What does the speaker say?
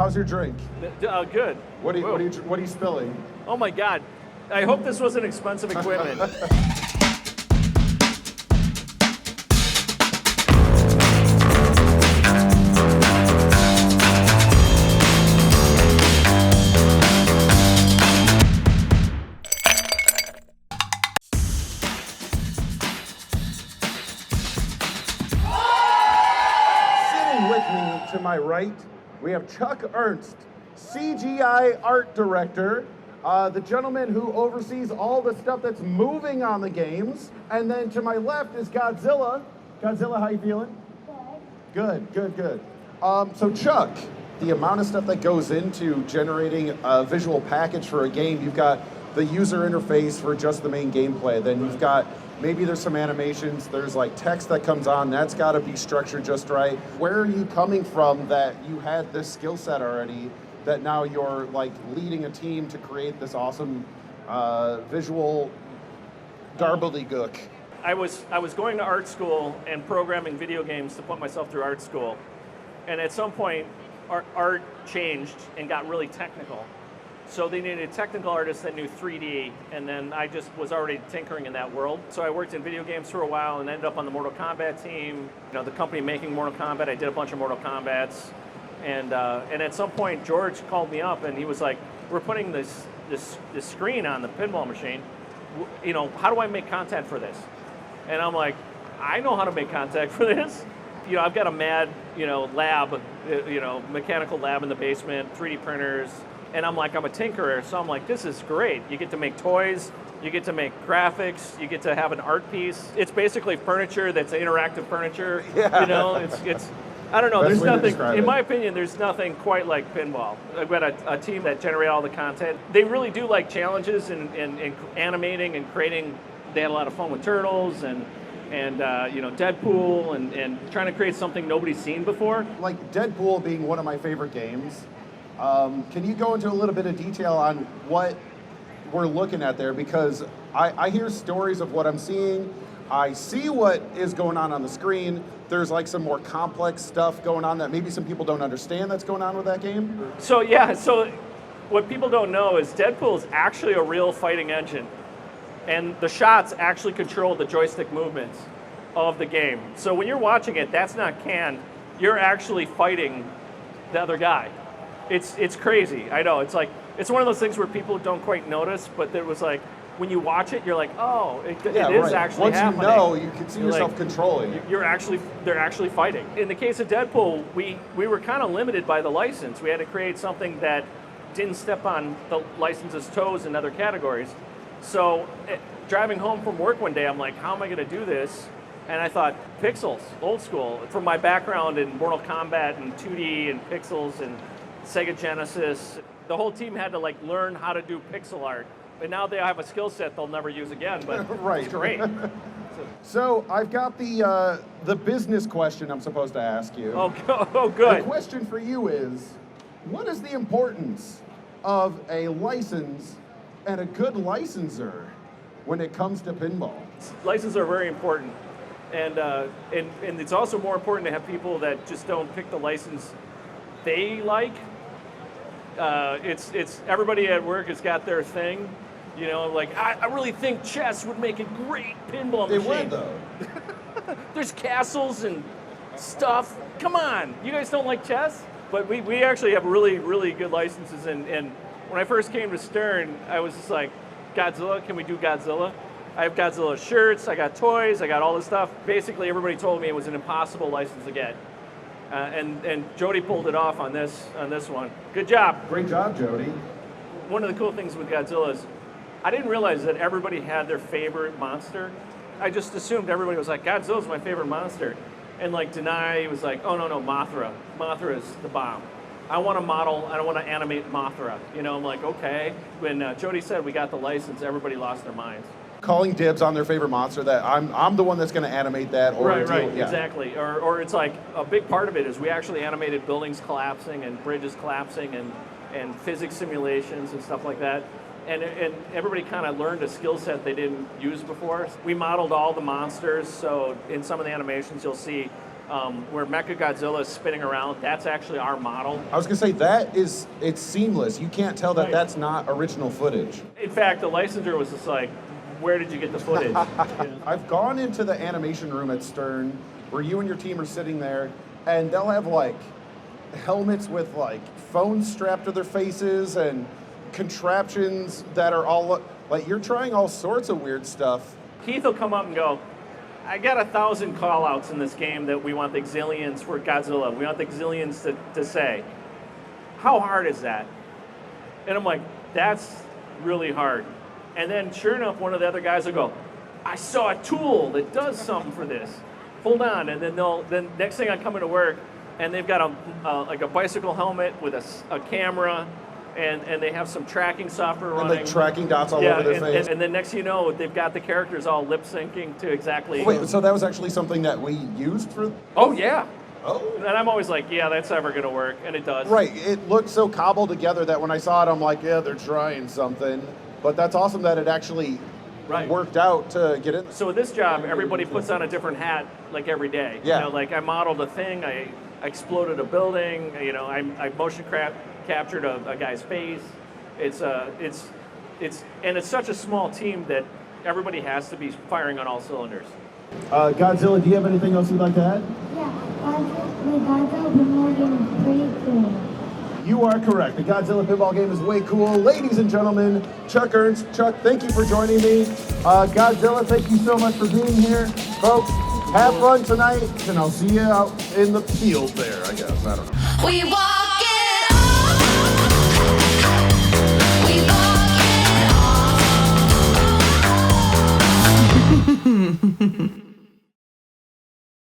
how's your drink? Good. What are you spilling? Oh my God. I hope this wasn't expensive equipment. Sitting with me to my right, we have Chuck Ernst, CGI art director, the gentleman who oversees all the stuff that's moving on the games. And then to my left is Godzilla. Godzilla, how you feeling? Good. Good. So Chuck, the amount of stuff that goes into generating a visual package for a game, you've got the user interface for just the main gameplay. Then you've got, maybe there's some animations, there's like text that comes on, that's gotta be structured just right. Where are you coming from that you had this skill set already, that now you're like leading a team to create this awesome visual gobbledygook? I was going to art school and programming video games to put myself through art school. And at some point, art changed and got really technical. So they needed technical artists that knew 3D, and then I just was already tinkering in that world. So I worked in video games for a while and ended up on the Mortal Kombat team. You know, the company making Mortal Kombat, I did a bunch of Mortal Kombats. And at some point, George called me up and he was like, we're putting this screen on the pinball machine. You know, how do I make content for this? And I'm like, I know how to make content for this. You know, I've got a mad, lab, mechanical lab in the basement, 3D printers. And I'm like, I'm a tinkerer, so I'm like, this is great. You get to make toys, you get to make graphics, you get to have an art piece. It's basically furniture that's interactive furniture. Yeah. You know, it's I don't know, Best there's way to nothing, in my opinion, there's nothing quite like pinball. I've got a team that generate all the content. They really do like challenges and animating and creating. They had a lot of fun with Turtles and Deadpool and trying to create something nobody's seen before. Like Deadpool being one of my favorite games. Can you go into a little bit of detail on what we're looking at there? Because I hear stories of what I'm seeing. I see what is going on the screen. There's like some more complex stuff going on that maybe some people don't understand that's going on with that game. So what people don't know is Deadpool is actually a real fighting engine. And the shots actually control the joystick movements of the game. So when you're watching it, that's not canned. You're actually fighting the other guy. It's crazy. I know. It's one of those things where people don't quite notice, but there was like, when you watch it, you're like, oh, it is right. actually Once happening. Once you know, you can see yourself controlling. They're actually fighting. In the case of Deadpool, we were kind of limited by the license. We had to create something that didn't step on the license's toes in other categories. So driving home from work one day, I'm like, how am I going to do this? And I thought, pixels, old school. From my background in Mortal Kombat and 2D and pixels and Sega Genesis, the whole team had to like learn how to do pixel art. But now they have a skill set they'll never use again, but right. It's great. So I've got the business question I'm supposed to ask you. Oh, good. The question for you is, what is the importance of a license and a good licensor when it comes to pinball? Licenses are very important. And it's also more important to have people that just don't pick the license they like. It's everybody at work has got their thing. You know, like, I really think chess would make a great pinball machine. It would, though. There's castles and stuff. Come on, you guys don't like chess? But we actually have really, really good licenses. And when I first came to Stern, I was just like, Godzilla, can we do Godzilla? I have Godzilla shirts, I got toys, I got all this stuff. Basically, everybody told me it was an impossible license to get. And Jody pulled it off on this one. Good job. Great job, Jody. One of the cool things with Godzilla is I didn't realize that everybody had their favorite monster. I just assumed everybody was like, Godzilla's my favorite monster. And like Denai was like, oh no, Mothra. Mothra is the bomb. I want to model, I don't want to animate Mothra. You know, I'm like, okay. When Jody said we got the license, everybody lost their minds. Calling dibs on their favorite monster, that I'm the one that's going to animate that. Or right, yeah. Exactly. Or it's like, a big part of it is we actually animated buildings collapsing and bridges collapsing and physics simulations and stuff like that. And everybody kind of learned a skill set they didn't use before. We modeled all the monsters, so in some of the animations you'll see where Mecha Godzilla is spinning around. That's actually our model. I was gonna say it's seamless. You can't tell that Right. that's not original footage. In fact, the licensor was just like, where did you get the footage? I've gone into the animation room at Stern where you and your team are sitting there, and they'll have like helmets with like phones strapped to their faces and contraptions that are all like you're trying all sorts of weird stuff. Keith will come up and go, I got 1,000 call outs in this game that we want the Xilians for Godzilla. We want the Xilians to say. How hard is that? And I'm like, that's really hard. And then sure enough, one of the other guys will go, I saw a tool that does something for this. Hold on. And then next thing I come into work and they've got like a bicycle helmet with a camera and they have some tracking software running. And like tracking dots all over their face. And then next thing you know, they've got the characters all lip syncing to exactly. Wait, so that was actually something that we used for? Oh yeah. Oh. And I'm always like, yeah, that's never gonna work, and it does. Right. It looked so cobbled together that when I saw it, I'm like, yeah, they're trying something. But that's awesome that it actually worked out to get in. So with this job, everybody puts on a different hat like every day. Yeah. You know, like I modeled a thing, I exploded a building, you know, I motion captured a guy's face. It's such a small team that everybody has to be firing on all cylinders. Godzilla, do you have anything else you'd like to add? Yeah, the Godzilla pinball game is pretty cool. You are correct. The Godzilla pinball game is way cool. Ladies and gentlemen, Chuck Ernst. Chuck, thank you for joining me. Godzilla, thank you so much for being here. Folks, have fun tonight, and I'll see you out in the field there, I guess. I don't know. We walk it off. We walk it off.